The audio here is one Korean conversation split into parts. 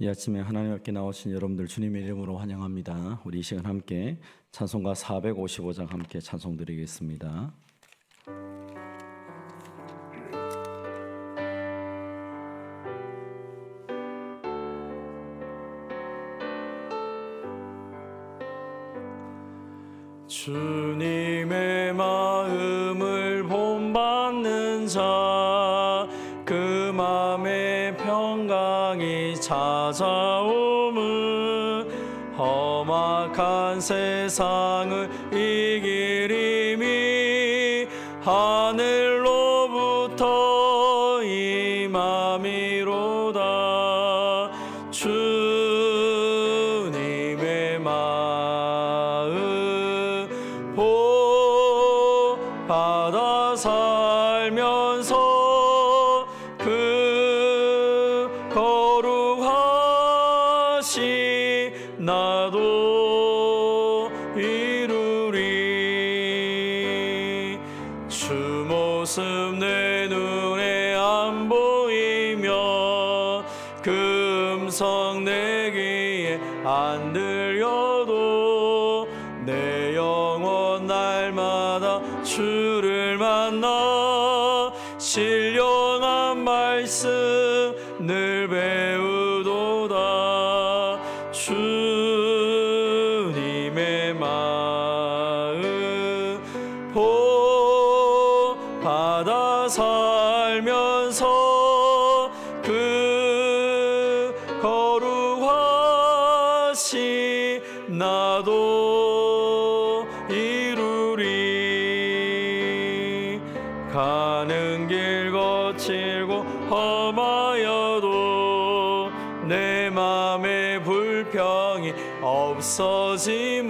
이 아침에 하나님 앞에 나오신 여러분들 주님의 이름으로 환영합니다. 우리 이 시간 함께 찬송가 455장 함께 찬송드리겠습니다. 주님의 마음을 본받는 자, 그 마음에 평강이 찾아오면 험악한 세상을 이길 힘이 하늘로부터 임함이로다. 주님의 마음 받아 살면서 그 거룩하신 나도 이루리. 주 모습 내 눈에 안 보이며 그 음성 내 귀에 안 들려도 내 영혼 날마다 주를 만나 신령한 말씀 늘 배우도다. 주님의 마음 받아 살면서 그 거룩하신 나도 이루리. 가는 길 거칠고 험하여도 내 맘에 불평이 없어짐은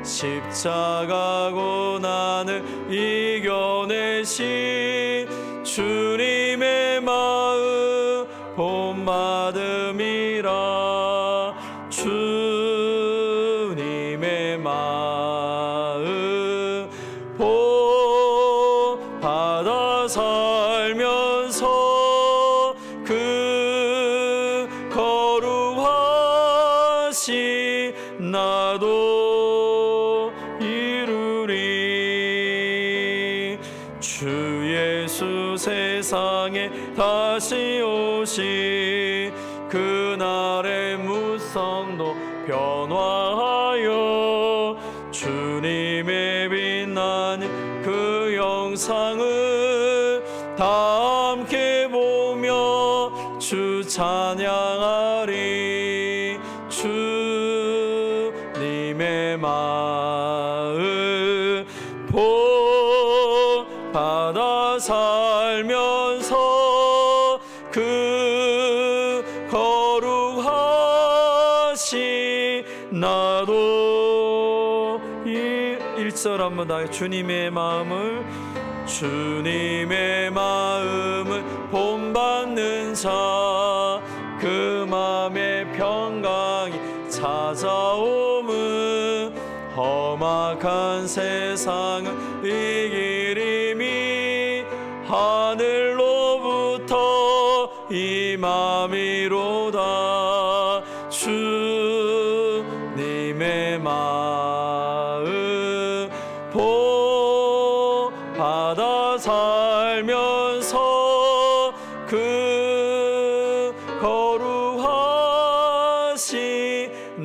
십자가 고난을 이겨내신 주님의 마음 본받음이라. 주님의 마음 받아 살면서 그 거룩하신 나도 이루리. 주 예수 세상에 다시 오신 그날의 무성도 변화하여 주님의 빛나는 그 영상을 다 함께 보며 주 찬양하리. 주님의 마음 받아 살면서 그 거룩하신 나도 1절 한번 다 주님의 마음을 본받는 자, 그 마음에 평강이 찾아오면 험악한 세상을 이길 힘이 하늘로부터 임함이로다. 주님의 마음 받아 살면서 그 거룩하신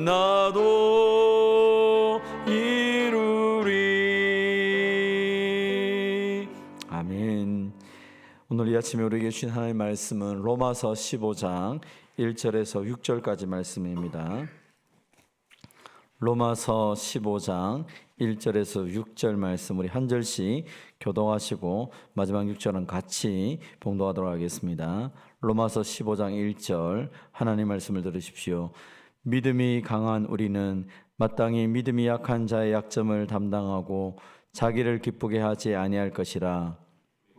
나도 이루리. 아멘. 오늘 이 아침에 우리에게 주신 하나님의 말씀은 로마서 15장 1절에서 6절까지 말씀입니다. 로마서 15장 1절에서 6절 말씀 우리 한 절씩 교독하시고 마지막 6절은 같이 봉독하도록 하겠습니다. 로마서 15장 1절 하나님 말씀을 들으십시오. 믿음이 강한 우리는 마땅히 믿음이 약한 자의 약점을 담당하고 자기를 기쁘게 하지 아니할 것이라.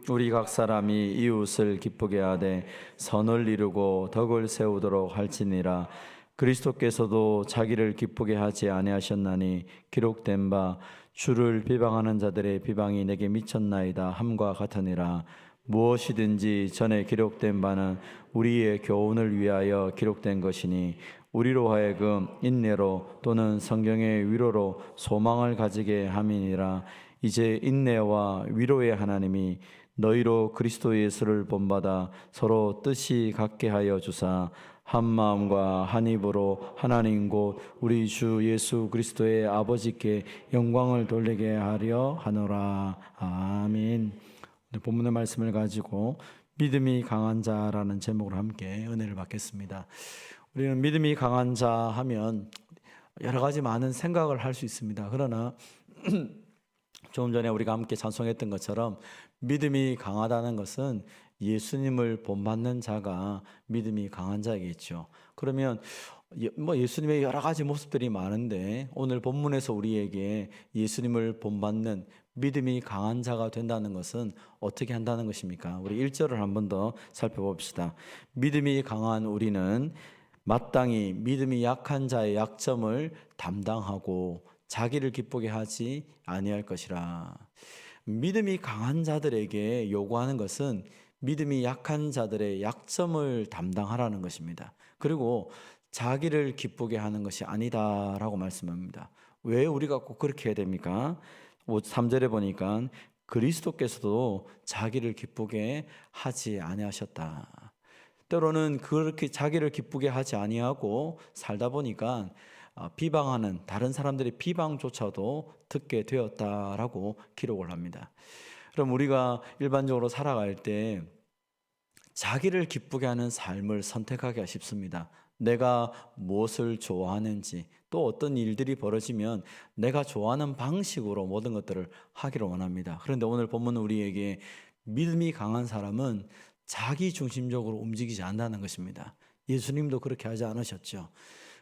우리 각 사람이 이웃을 기쁘게 하되 선을 이루고 덕을 세우도록 할지니라. 그리스도께서도 자기를 기쁘게 하지 아니하셨나니 기록된 바 주를 비방하는 자들의 비방이 내게 미쳤나이다 함과 같으니라. 무엇이든지 전에 기록된 바는 우리의 교훈을 위하여 기록된 것이니 우리로 하여금 인내로 또는 성경의 위로로 소망을 가지게 함이니라. 이제 인내와 위로의 하나님이 너희로 그리스도 예수를 본받아 서로 뜻이 같게 하여 주사 한 마음과 한 입으로 하나님 곧 우리 주 예수 그리스도의 아버지께 영광을 돌리게 하려 하노라. 아멘. 본문의 말씀을 가지고 믿음이 강한 자라는 제목으로 함께 은혜를 받겠습니다. 우리는 믿음이 강한 자 하면 여러 가지 많은 생각을 할 수 있습니다. 그러나 조금 전에 우리가 함께 찬송했던 것처럼 믿음이 강하다는 것은 예수님을 본받는 자가 믿음이 강한 자이겠죠. 그러면 예수님의 여러 가지 모습들이 많은데 오늘 본문에서 우리에게 예수님을 본받는 믿음이 강한 자가 된다는 것은 어떻게 한다는 것입니까? 우리 1절을 한 번 더 살펴봅시다. 믿음이 강한 우리는 마땅히 믿음이 약한 자의 약점을 담당하고 자기를 기쁘게 하지 아니할 것이라. 믿음이 강한 자들에게 요구하는 것은 믿음이 약한 자들의 약점을 담당하라는 것입니다. 그리고 자기를 기쁘게 하는 것이 아니다라고 말씀합니다. 왜 우리가 꼭 그렇게 해야 됩니까? 3절에 보니까 그리스도께서도 자기를 기쁘게 하지 아니하셨다. 때로는 그렇게 자기를 기쁘게 하지 아니하고 살다 보니까 비방하는 다른 사람들의 비방조차도 듣게 되었다라고 기록을 합니다. 그럼 우리가 일반적으로 살아갈 때 자기를 기쁘게 하는 삶을 선택하기가 쉽습니다. 내가 무엇을 좋아하는지 또 어떤 일들이 벌어지면 내가 좋아하는 방식으로 모든 것들을 하기를 원합니다. 그런데 오늘 본문은 우리에게 믿음이 강한 사람은 자기 중심적으로 움직이지 않는다는 것입니다. 예수님도 그렇게 하지 않으셨죠.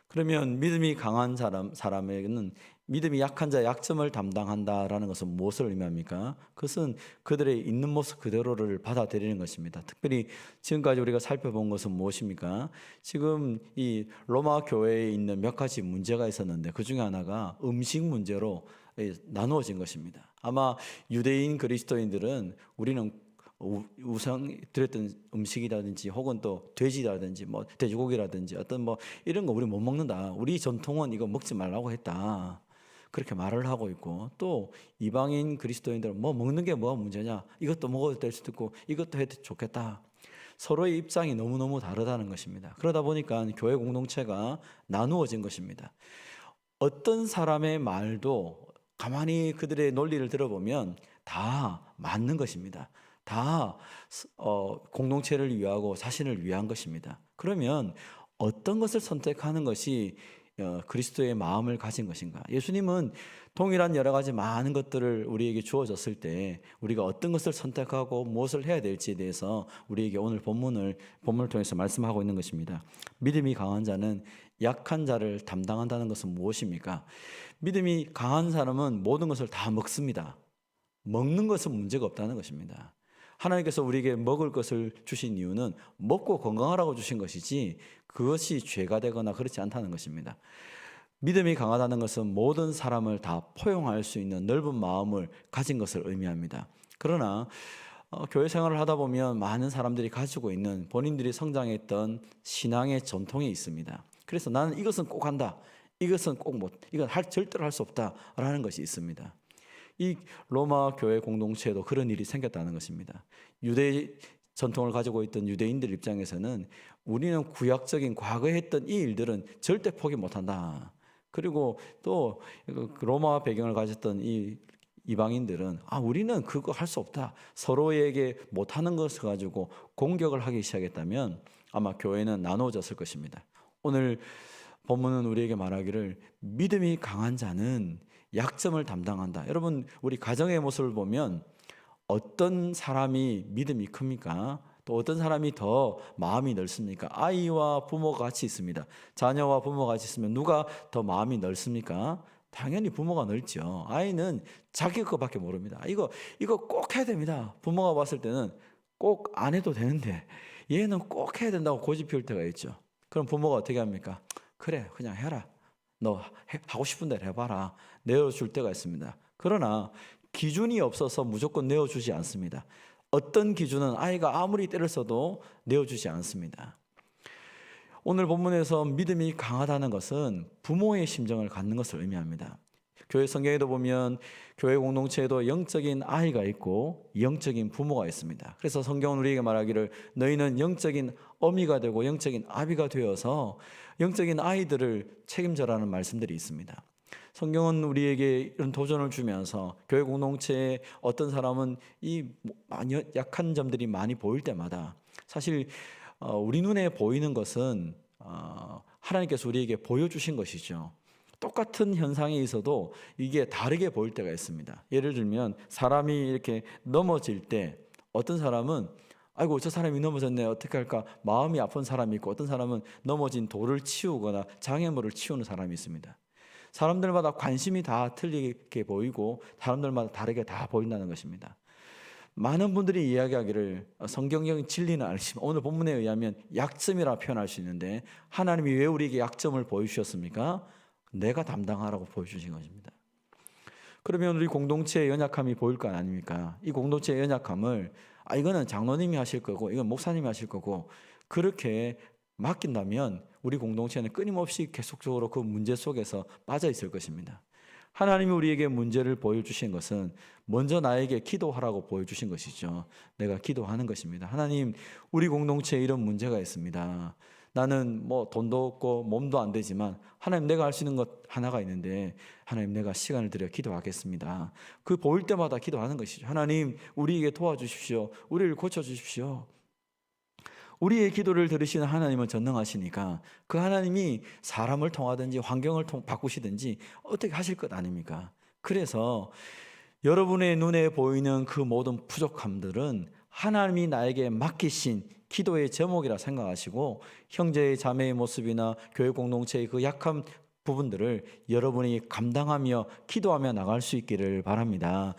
그러면 믿음이 강한 사람에게는 믿음이 약한 자의 약점을 담당한다라는 것은 무엇을 의미합니까? 그것은 그들의 있는 모습 그대로를 받아들이는 것입니다. 특별히 지금까지 우리가 살펴본 것은 무엇입니까? 지금 이 로마 교회에 있는 몇 가지 문제가 있었는데 그 중에 하나가 음식 문제로 나누어진 것입니다. 아마 유대인 그리스도인들은 우리는 우상 드렸던 음식이라든지 혹은 또 돼지라든지 뭐 돼지고기라든지 어떤 뭐 이런 거 우리 못 먹는다. 우리 전통은 이거 먹지 말라고 했다. 그렇게 말을 하고 있고 또 이방인 그리스도인들은 뭐 먹는 게 뭐가 문제냐. 이것도 먹어도 될 수도 있고 이것도 해도 좋겠다. 서로의 입장이 너무너무 다르다는 것입니다. 그러다 보니까 교회 공동체가 나누어진 것입니다. 어떤 사람의 말도 가만히 그들의 논리를 들어보면 다 맞는 것입니다. 다 공동체를 위하고 자신을 위한 것입니다. 그러면 어떤 것을 선택하는 것이 그리스도의 마음을 가진 것인가? 예수님은 동일한 여러 가지 많은 것들을 우리에게 주어졌을 때 우리가 어떤 것을 선택하고 무엇을 해야 될지에 대해서 우리에게 오늘 본문을 통해서 말씀하고 있는 것입니다. 믿음이 강한 자는 약한 자를 담당한다는 것은 무엇입니까? 믿음이 강한 사람은 모든 것을 다 먹습니다. 먹는 것은 문제가 없다는 것입니다. 하나님께서 우리에게 먹을 것을 주신 이유는 먹고 건강하라고 주신 것이지 그것이 죄가 되거나 그렇지 않다는 것입니다. 믿음이 강하다는 것은 모든 사람을 다 포용할 수 있는 넓은 마음을 가진 것을 의미합니다. 그러나 교회 생활을 하다 보면 많은 사람들이 가지고 있는 본인들이 성장했던 신앙의 전통이 있습니다. 그래서 나는 이것은 꼭 한다. 이것은 꼭 못, 이건 절대로 할 수 없다라는 것이 있습니다. 이 로마 교회 공동체에도 그런 일이 생겼다는 것입니다. 유대 전통을 가지고 있던 유대인들 입장에서는 우리는 구약적인 과거에 했던 이 일들은 절대 포기 못한다. 그리고 또 로마 배경을 가졌던 이 이방인들은 우리는 그거 할 수 없다. 서로에게 못하는 것을 가지고 공격을 하기 시작했다면 아마 교회는 나눠졌을 것입니다. 오늘 본문은 우리에게 말하기를 믿음이 강한 자는 약점을 담당한다. 여러분 우리 가정의 모습을 보면 어떤 사람이 믿음이 큽니까? 또 어떤 사람이 더 마음이 넓습니까? 아이와 부모가 같이 있습니다. 자녀와 부모가 같이 있으면 누가 더 마음이 넓습니까? 당연히 부모가 넓죠. 아이는 자기 것밖에 모릅니다. 이거 꼭 해야 됩니다. 부모가 봤을 때는 꼭 안 해도 되는데 얘는 꼭 해야 된다고 고집 피울 때가 있죠. 그럼 부모가 어떻게 합니까? 그래 그냥 해라. 너 하고 싶은 대로 해봐라. 내어줄 때가 있습니다. 그러나 기준이 없어서 무조건 내어주지 않습니다. 어떤 기준은 아이가 아무리 때를 써도 내어주지 않습니다. 오늘 본문에서 믿음이 강하다는 것은 부모의 심정을 갖는 것을 의미합니다. 교회 성경에도 보면 교회 공동체에도 영적인 아이가 있고 영적인 부모가 있습니다. 그래서 성경은 우리에게 말하기를 너희는 영적인 어미가 되고 영적인 아비가 되어서 영적인 아이들을 책임져라는 말씀들이 있습니다. 성경은 우리에게 이런 도전을 주면서 교회 공동체에 어떤 사람은 이 약한 점들이 많이 보일 때마다 사실 우리 눈에 보이는 것은 하나님께서 우리에게 보여주신 것이죠. 똑같은 현상에 있어도 이게 다르게 보일 때가 있습니다. 예를 들면 사람이 이렇게 넘어질 때 어떤 사람은 아이고 저 사람이 넘어졌네 어떻게 할까 마음이 아픈 사람이 있고, 어떤 사람은 넘어진 돌을 치우거나 장애물을 치우는 사람이 있습니다. 사람들마다 관심이 다 틀리게 보이고 사람들마다 다르게 다 보인다는 것입니다. 많은 분들이 이야기하기를 성경적인 진리는 알지만 오늘 본문에 의하면 약점이라 표현할 수 있는데, 하나님이 왜 우리에게 약점을 보여주셨습니까? 내가 담당하라고 보여주신 것입니다. 그러면 우리 공동체의 연약함이 보일 거 아닙니까? 이 공동체의 연약함을 이거는 장로님이 하실 거고 이건 목사님이 하실 거고 그렇게 맡긴다면 우리 공동체는 끊임없이 계속적으로 그 문제 속에서 빠져 있을 것입니다. 하나님이 우리에게 문제를 보여주신 것은 먼저 나에게 기도하라고 보여주신 것이죠. 내가 기도하는 것입니다. 하나님, 우리 공동체에 이런 문제가 있습니다. 나는 돈도 없고 몸도 안 되지만 하나님 내가 할 수 있는 것 하나가 있는데 하나님 내가 시간을 들여 기도하겠습니다. 그 보일 때마다 기도하는 것이죠. 하나님 우리에게 도와주십시오. 우리를 고쳐주십시오. 우리의 기도를 들으시는 하나님은 전능하시니까 그 하나님이 사람을 통하든지 환경을 바꾸시든지 어떻게 하실 것 아닙니까? 그래서 여러분의 눈에 보이는 그 모든 부족함들은 하나님이 나에게 맡기신 기도의 제목이라 생각하시고 형제의 자매의 모습이나 교회 공동체의 그 약한 부분들을 여러분이 감당하며 기도하며 나갈 수 있기를 바랍니다.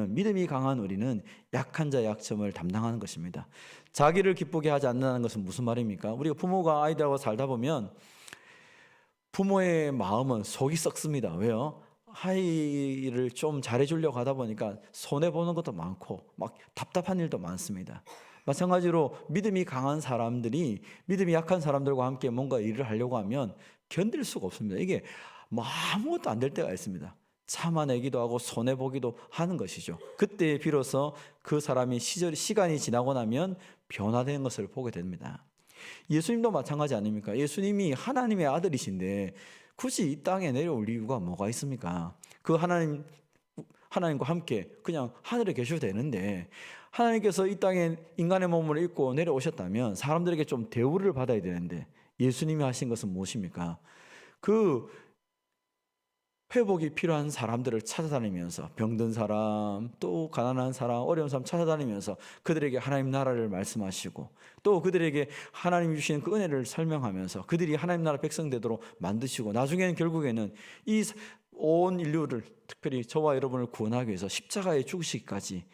믿음이 강한 우리는 약한 자의 약점을 담당하는 것입니다. 자기를 기쁘게 하지 않는다는 것은 무슨 말입니까? 우리가 부모가 아이들하고 살다 보면 부모의 마음은 속이 썩습니다. 왜요? 아이를 좀 잘해주려고 하다 보니까 손해보는 것도 많고 막 답답한 일도 많습니다. 마찬가지로 믿음이 강한 사람들이 믿음이 약한 사람들과 함께 뭔가 일을 하려고 하면 견딜 수가 없습니다. 이게 아무것도 안 될 때가 있습니다. 참아내기도 하고 손해보기도 하는 것이죠. 그때 비로소 그 사람이 시간이 지나고 나면 변화되는 것을 보게 됩니다. 예수님도 마찬가지 아닙니까? 예수님이 하나님의 아들이신데 굳이 이 땅에 내려올 이유가 뭐가 있습니까? 그 하나님과 함께 그냥 하늘에 계셔도 되는데 하나님께서 이 땅에 인간의 몸을 입고 내려오셨다면 사람들에게 좀 대우를 받아야 되는데 예수님이 하신 것은 무엇입니까? 그 회복이 필요한 사람들을 찾아다니면서 병든 사람, 또 가난한 사람, 어려운 사람 찾아다니면서 그들에게 하나님 나라를 말씀하시고 또 그들에게 하나님이 주신 그 은혜를 설명하면서 그들이 하나님 나라 백성 되도록 만드시고 나중에는 결국에는 이 온 인류를 특별히 저와 여러분을 구원하기 위해서 십자가에 죽으시기까지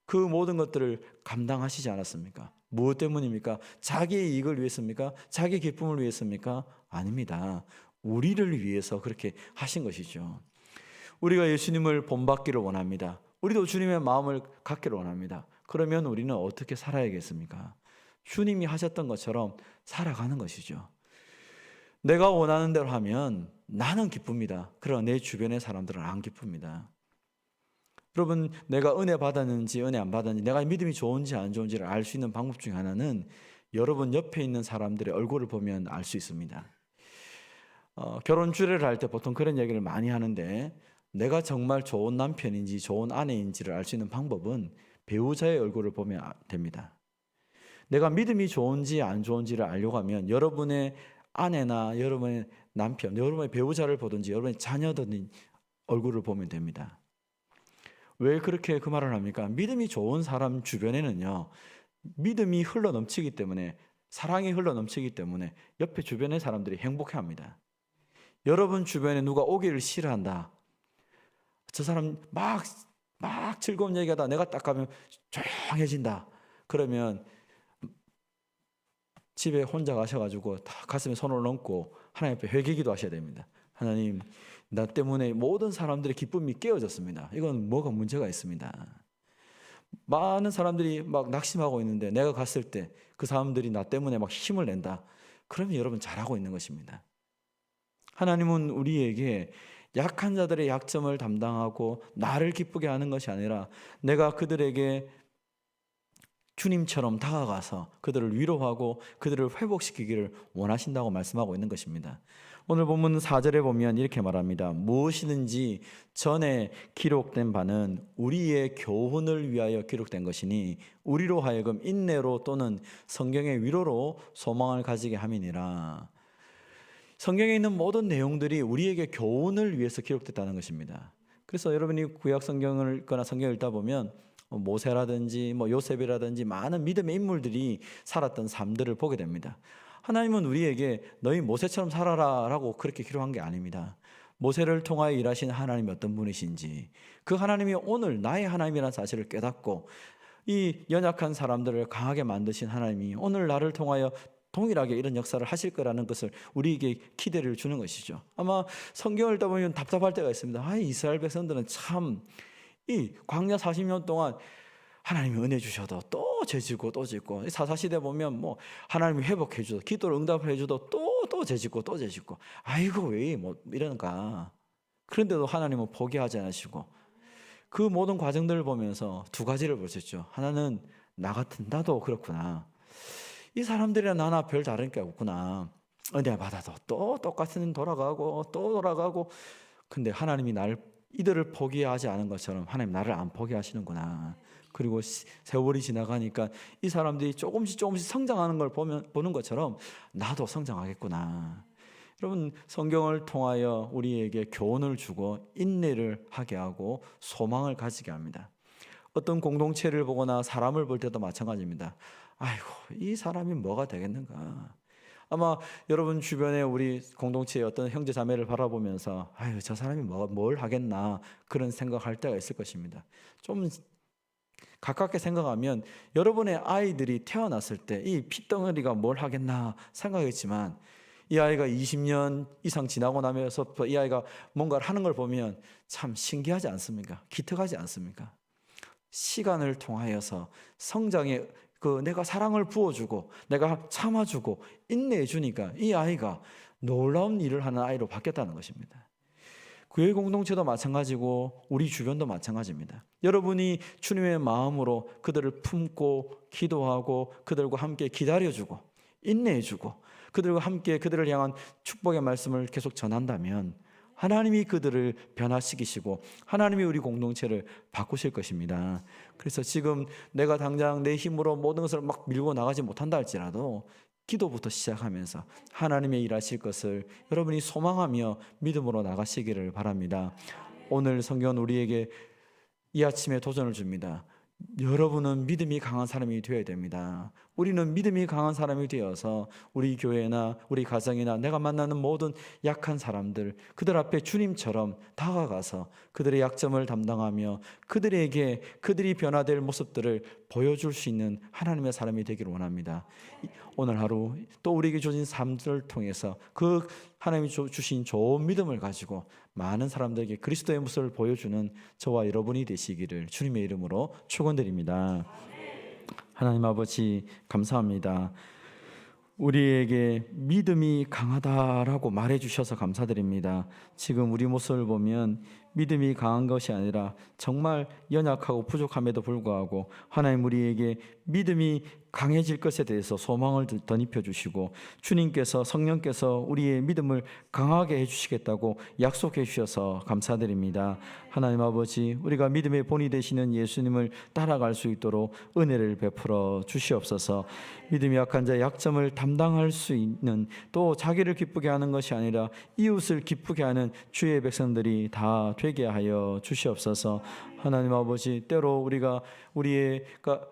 그 모든 것들을 감당하시지 않았습니까? 무엇 때문입니까? 자기의 이익을 위해서입니까? 자기 기쁨을 위해서입니까? 아닙니다. 우리를 위해서 그렇게 하신 것이죠. 우리가 예수님을 본받기를 원합니다. 우리도 주님의 마음을 갖기를 원합니다. 그러면 우리는 어떻게 살아야겠습니까? 주님이 하셨던 것처럼 살아가는 것이죠. 내가 원하는 대로 하면 나는 기쁩니다. 그러나 내 주변의 사람들은 안 기쁩니다. 여러분, 내가 은혜 받았는지 은혜 안 받았는지, 내가 믿음이 좋은지 안 좋은지를 알 수 있는 방법 중에 하나는 여러분 옆에 있는 사람들의 얼굴을 보면 알 수 있습니다. 결혼 주례를 할 때 보통 그런 얘기를 많이 하는데 내가 정말 좋은 남편인지 좋은 아내인지를 알 수 있는 방법은 배우자의 얼굴을 보면 됩니다. 내가 믿음이 좋은지 안 좋은지를 알려고 하면 여러분의 아내나 여러분의 남편, 여러분의 배우자를 보든지 여러분의 자녀들 얼굴을 보면 됩니다. 왜 그렇게 그 말을 합니까? 믿음이 좋은 사람 주변에는요, 믿음이 흘러넘치기 때문에, 사랑이 흘러넘치기 때문에 옆에 주변의 사람들이 행복해합니다. 여러분 주변에 누가 오기를 싫어한다. 저 사람 막 즐거운 얘기하다 내가 딱 가면 조용해진다. 그러면 집에 혼자 가셔가지고 다 가슴에 손을 얹고 하나님 앞에 회개기도 하셔야 됩니다. 하나님, 나 때문에 모든 사람들의 기쁨이 깨어졌습니다. 이건 뭐가 문제가 있습니다. 많은 사람들이 막 낙심하고 있는데 내가 갔을 때 그 사람들이 나 때문에 막 힘을 낸다. 그러면 여러분 잘하고 있는 것입니다. 하나님은 우리에게 약한 자들의 약점을 담당하고 나를 기쁘게 하는 것이 아니라 내가 그들에게 주님처럼 다가가서 그들을 위로하고 그들을 회복시키기를 원하신다고 말씀하고 있는 것입니다. 오늘 본문 4절에 보면 이렇게 말합니다. 무엇이든지 전에 기록된 바는 우리의 교훈을 위하여 기록된 것이니 우리로 하여금 인내로 또는 성경의 위로로 소망을 가지게 함이니라. 성경에 있는 모든 내용들이 우리에게 교훈을 위해서 기록됐다는 것입니다. 그래서 여러분이 구약 성경을 읽거나 성경을 읽다 보면 모세라든지 요셉이라든지 많은 믿음의 인물들이 살았던 삶들을 보게 됩니다. 하나님은 우리에게 너희 모세처럼 살아라 라고 그렇게 기록한 게 아닙니다. 모세를 통하여 일하신 하나님이 어떤 분이신지, 그 하나님이 오늘 나의 하나님이라는 사실을 깨닫고 이 연약한 사람들을 강하게 만드신 하나님이 오늘 나를 통하여 동일하게 이런 역사를 하실 거라는 것을 우리에게 기대를 주는 것이죠. 아마 성경을 읽다 보면 답답할 때가 있습니다. 이스라엘 백성들은 참 이 광야 40년 동안 하나님이 은혜 주셔도 또 죄짓고 또 짓고, 사사시대 보면 하나님이 회복해 주도 기도를 응답해 주도 또 죄짓고 또 죄짓고, 아이고 왜 이러는가. 그런데도 하나님은 포기하지 않으시고 그 모든 과정들을 보면서 두 가지를 볼 수 있죠. 하나는 나도 그렇구나. 이 사람들이랑 나나 별 다른 게 없구나. 은혜 받아도 또 똑같은 돌아가고 또 돌아가고, 근데 하나님이 이들을 포기하지 않은 것처럼 하나님 나를 안 포기하시는구나. 그리고 세월이 지나가니까 이 사람들이 조금씩 성장하는 걸 보는 것처럼 나도 성장하겠구나. 여러분, 성경을 통하여 우리에게 교훈을 주고 인내를 하게 하고 소망을 가지게 합니다. 어떤 공동체를 보거나 사람을 볼 때도 마찬가지입니다. 아이고, 이 사람이 뭐가 되겠는가. 아마 여러분 주변에 우리 공동체의 어떤 형제 자매를 바라보면서 아유, 저 사람이 뭘 하겠나 그런 생각할 때가 있을 것입니다. 좀 가깝게 생각하면 여러분의 아이들이 태어났을 때 이 핏덩어리가 뭘 하겠나 생각했지만 이 아이가 20년 이상 지나고 나면서 이 아이가 뭔가를 하는 걸 보면 참 신기하지 않습니까? 기특하지 않습니까? 시간을 통하여서 성장의 내가 사랑을 부어주고 내가 참아주고 인내해주니까 이 아이가 놀라운 일을 하는 아이로 바뀌었다는 것입니다. 교회 공동체도 마찬가지고 우리 주변도 마찬가지입니다. 여러분이 주님의 마음으로 그들을 품고 기도하고 그들과 함께 기다려주고 인내해주고 그들과 함께 그들을 향한 축복의 말씀을 계속 전한다면 하나님이 그들을 변화시키시고 하나님이 우리 공동체를 바꾸실 것입니다. 그래서 지금 내가 당장 내 힘으로 모든 것을 막 밀고 나가지 못한다 할지라도 기도부터 시작하면서 하나님의 일하실 것을 여러분이 소망하며 믿음으로 나가시기를 바랍니다. 오늘 성경은 우리에게 이 아침에 도전을 줍니다. 여러분은 믿음이 강한 사람이 되어야 됩니다. 우리는 믿음이 강한 사람이 되어서 우리 교회나 우리 가정이나 내가 만나는 모든 약한 사람들, 그들 앞에 주님처럼 다가가서 그들의 약점을 담당하며 그들에게 그들이 변화될 모습들을 보여줄 수 있는 하나님의 사람이 되기를 원합니다. 오늘 하루 또 우리에게 주신 삶들을 통해서 그 하나님이 주신 좋은 믿음을 가지고 많은 사람들에게 그리스도의 모습을 보여주는 저와 여러분이 되시기를 주님의 이름으로 축원드립니다. 하나님 아버지 감사합니다. 우리에게 믿음이 강하다라고 말해주셔서 감사드립니다. 지금 우리 모습을 보면 믿음이 강한 것이 아니라 정말 연약하고 부족함에도 불구하고 하나님 우리에게 믿음이 강해질 것에 대해서 소망을 덧입혀 주시고 주님께서 성령께서 우리의 믿음을 강하게 해주시겠다고 약속해 주셔서 감사드립니다. 하나님 아버지, 우리가 믿음의 본이 되시는 예수님을 따라갈 수 있도록 은혜를 베풀어 주시옵소서. 믿음이 약한 자의 약점을 담당할 수 있는, 또 자기를 기쁘게 하는 것이 아니라 이웃을 기쁘게 하는 주의 백성들이 다 되게 하여 주시옵소서. 하나님 아버지, 때로 우리가 우리의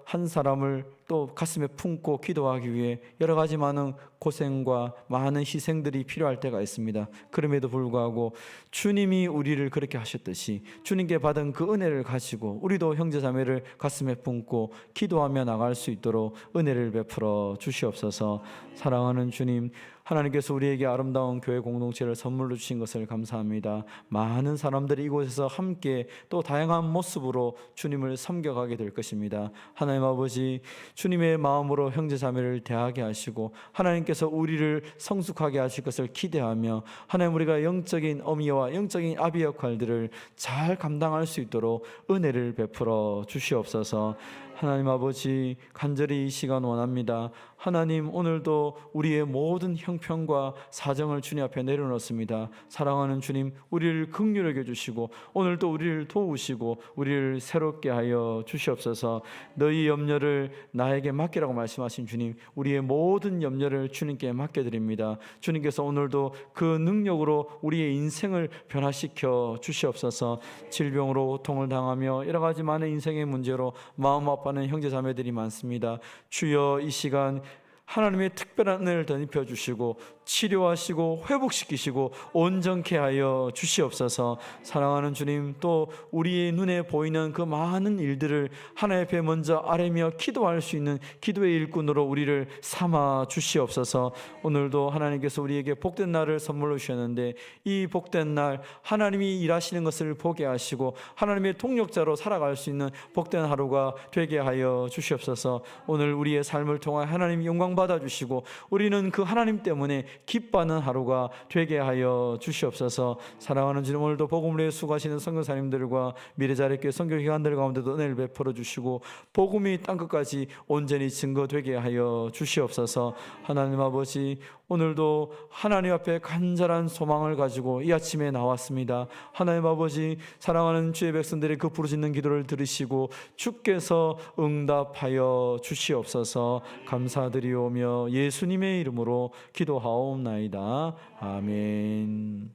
한 사람을 또 가슴에 품고 기도하기 위해 여러 가지 많은 고생과 많은 희생들이 필요할 때가 있습니다. 그럼에도 불구하고 주님이 우리를 그렇게 하셨듯이 주님께 받은 그 은혜를 가지고 우리도 형제자매를 가슴에 품고 기도하며 나갈 수 있도록 은혜를 베풀어 주시옵소서. 사랑하는 주님, 하나님께서 우리에게 아름다운 교회 공동체를 선물로 주신 것을 감사합니다. 많은 사람들이 이곳에서 함께 또 다양한 모습으로 주님을 섬겨가게 될 것입니다. 하나님 아버지, 주님의 마음으로 형제 자매를 대하게 하시고 하나님께서 우리를 성숙하게 하실 것을 기대하며 하나님, 우리가 영적인 어미와 영적인 아비 역할들을 잘 감당할 수 있도록 은혜를 베풀어 주시옵소서. 하나님 아버지, 간절히 이 시간 원합니다. 하나님, 오늘도 우리의 모든 형편과 사정을 주님 앞에 내려놓습니다. 사랑하는 주님, 우리를 긍휼하게 해주시고 오늘도 우리를 도우시고 우리를 새롭게 하여 주시옵소서. 너희 염려를 나에게 맡기라고 말씀하신 주님, 우리의 모든 염려를 주님께 맡겨드립니다. 주님께서 오늘도 그 능력으로 우리의 인생을 변화시켜 주시옵소서. 질병으로 고통을 당하며 여러 가지 많은 인생의 문제로 마음 아파하는 형제 자매들이 많습니다. 주여, 이 시간 하나님의 특별한 은혜를 덧입혀 주시고 치료하시고 회복시키시고 온전케 하여 주시옵소서. 사랑하는 주님, 또 우리의 눈에 보이는 그 많은 일들을 하나님 앞에 먼저 아뢰며 기도할 수 있는 기도의 일꾼으로 우리를 삼아 주시옵소서. 오늘도 하나님께서 우리에게 복된 날을 선물로 주셨는데 이 복된 날 하나님이 일하시는 것을 보게 하시고 하나님의 동력자로 살아갈 수 있는 복된 하루가 되게 하여 주시옵소서. 오늘 우리의 삶을 통해 하나님 영광 받아주시고 우리는 그 하나님 때문에 기뻐하는 하루가 되게 하여 주시옵소서. 사랑하는 주님, 오늘도 복음을 위해 수고하시는 선교사님들과 미래자립교회 선교기관들 가운데도 은혜를 베풀어 주시고 복음이 땅끝까지 온전히 증거되게 하여 주시옵소서. 하나님 아버지, 오늘도 하나님 앞에 간절한 소망을 가지고 이 아침에 나왔습니다. 하나님 아버지, 사랑하는 주의 백성들의 그 부르짖는 기도를 들으시고 주께서 응답하여 주시옵소서. 감사드리오며 예수님의 이름으로 기도하옵나이다. 아멘.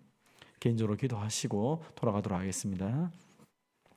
개인적으로 기도하시고 돌아가도록 하겠습니다.